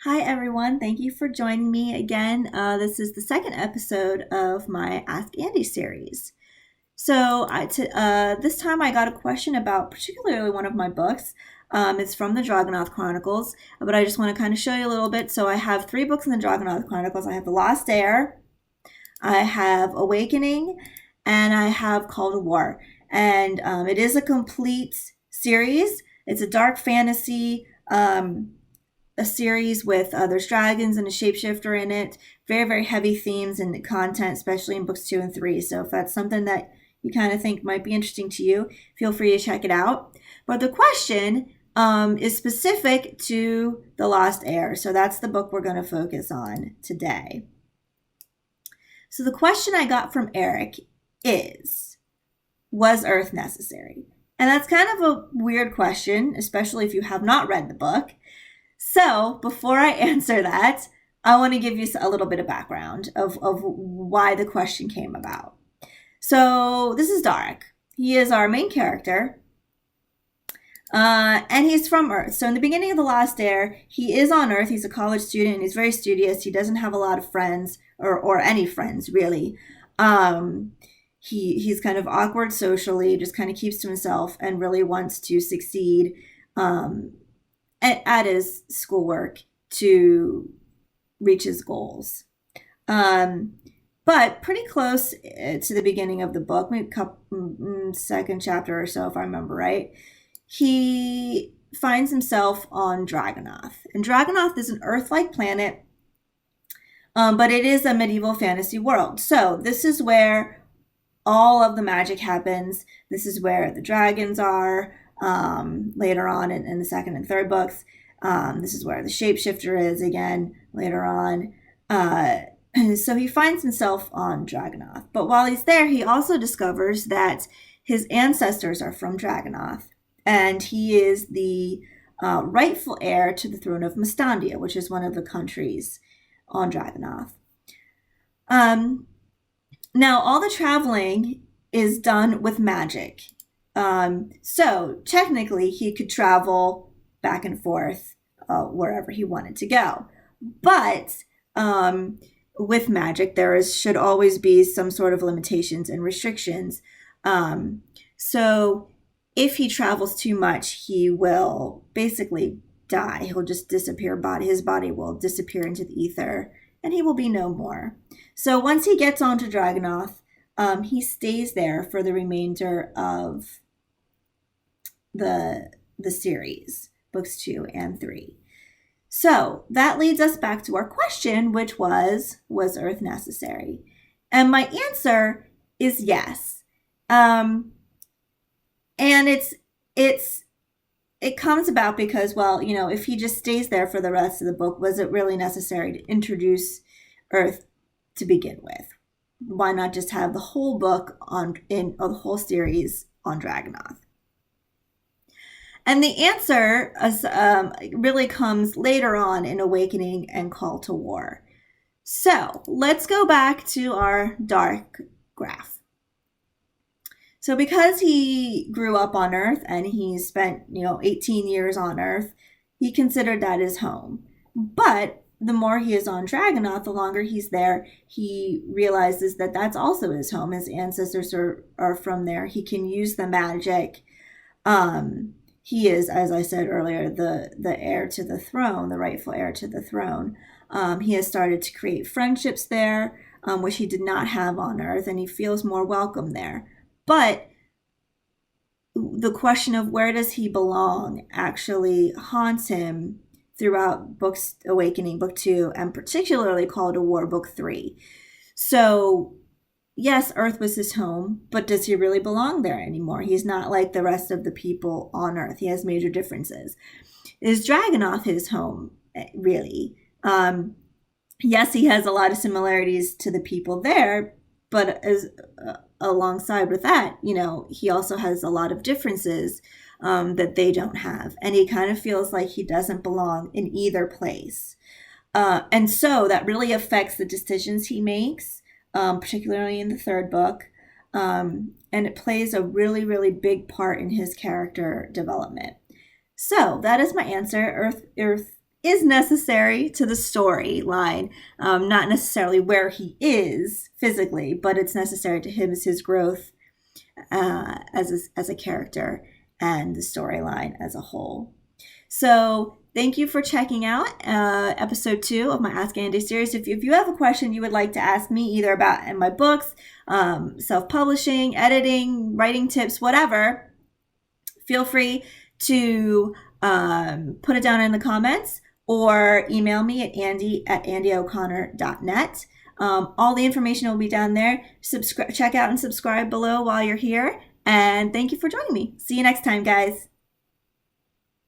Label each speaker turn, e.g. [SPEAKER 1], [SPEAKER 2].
[SPEAKER 1] Hi, everyone. Thank you for joining me again. This is the second episode of my Ask Andy series. This time I got a question about particularly one of my books. It's from the Dragonoth Chronicles, but I just want to kind of show you a little bit. So I have three books in the Dragonoth Chronicles. I have The Lost Heir, I have Awakening, and I have Call to War. And it is a complete series. It's a dark fantasy. A series with there's dragons and a shapeshifter in it. Very, very heavy themes and content, especially in books 2 and 3. So if that's something that you kind of think might be interesting to you, feel free to check it out. But the question is specific to The Lost Heir. So that's the book we're going to focus on today. So the question I got from Eric is, was Earth necessary? And that's kind of a weird question, especially if you have not read the book. So before I answer that, I want to give you a little bit of background of why the question came about. So this is Darek. He is our main character. And he's from Earth. So in the beginning of The Lost Heir, he is on Earth. He's a college student and he's very studious. He doesn't have a lot of friends or any friends really. He's kind of awkward socially, just kind of keeps to himself and really wants to succeed at his schoolwork to reach his goals. But pretty close to the beginning of the book, maybe second chapter or so, if I remember right, he finds himself on Dragonoth. And Dragonoth is an Earth-like planet, but it is a medieval fantasy world. So this is where all of the magic happens. This is where the dragons are. Later on in the second and third books. This is where the shapeshifter is again later on. So he finds himself on Dragonoth. But while he's there, he also discovers that his ancestors are from Dragonoth. And he is the rightful heir to the throne of Mustandia, which is one of the countries on Dragonoth. Now, all the traveling is done with magic. So technically he could travel back and forth wherever he wanted to go. But with magic, should always be some sort of limitations and restrictions. So if he travels too much, he will basically die. He'll just disappear. His body will disappear into the ether and he will be no more. So once he gets onto Dragonoth, he stays there for the remainder of the series, books 2 and 3. So that leads us back to our question, which was Earth necessary? And my answer is yes. And it comes about because, well, if he just stays there for the rest of the book, was it really necessary to introduce Earth to begin with? Why not just have the whole book or the whole series on Dragonoth? And the answer really comes later on in Awakening and Call to War. So let's go back to our dark graph. So because he grew up on Earth and he spent 18 years on Earth, he considered that his home. But the more he is on Dragonoth, the longer he's there, he realizes that that's also his home. His ancestors are from there. He can use the magic. He is, as I said earlier, the heir to the throne, the rightful heir to the throne. He has started to create friendships there, which he did not have on Earth, and he feels more welcome there. But the question of where does he belong actually haunts him throughout books Awakening, book 2, and particularly Call to War, book 3. So yes, Earth was his home, but does he really belong there anymore? He's not like the rest of the people on Earth. He has major differences. Is Dragonoth his home, really? Yes, he has a lot of similarities to the people there, but alongside with that, he also has a lot of differences that they don't have. And he kind of feels like he doesn't belong in either place. And so that really affects the decisions he makes. Particularly in the third book. And it plays a really, really big part in his character development. So that is my answer. Earth is necessary to the storyline, not necessarily where he is physically, but it's necessary to him as his growth as a character and the storyline as a whole. So thank you for checking out episode 2 of my Ask Andi series. If you have a question you would like to ask me either about in my books, self-publishing, editing, writing tips, whatever, feel free to put it down in the comments or email me at andi@andio'connor.net. All the information will be down there. Check out and subscribe below while you're here. And thank you for joining me. See you next time, guys.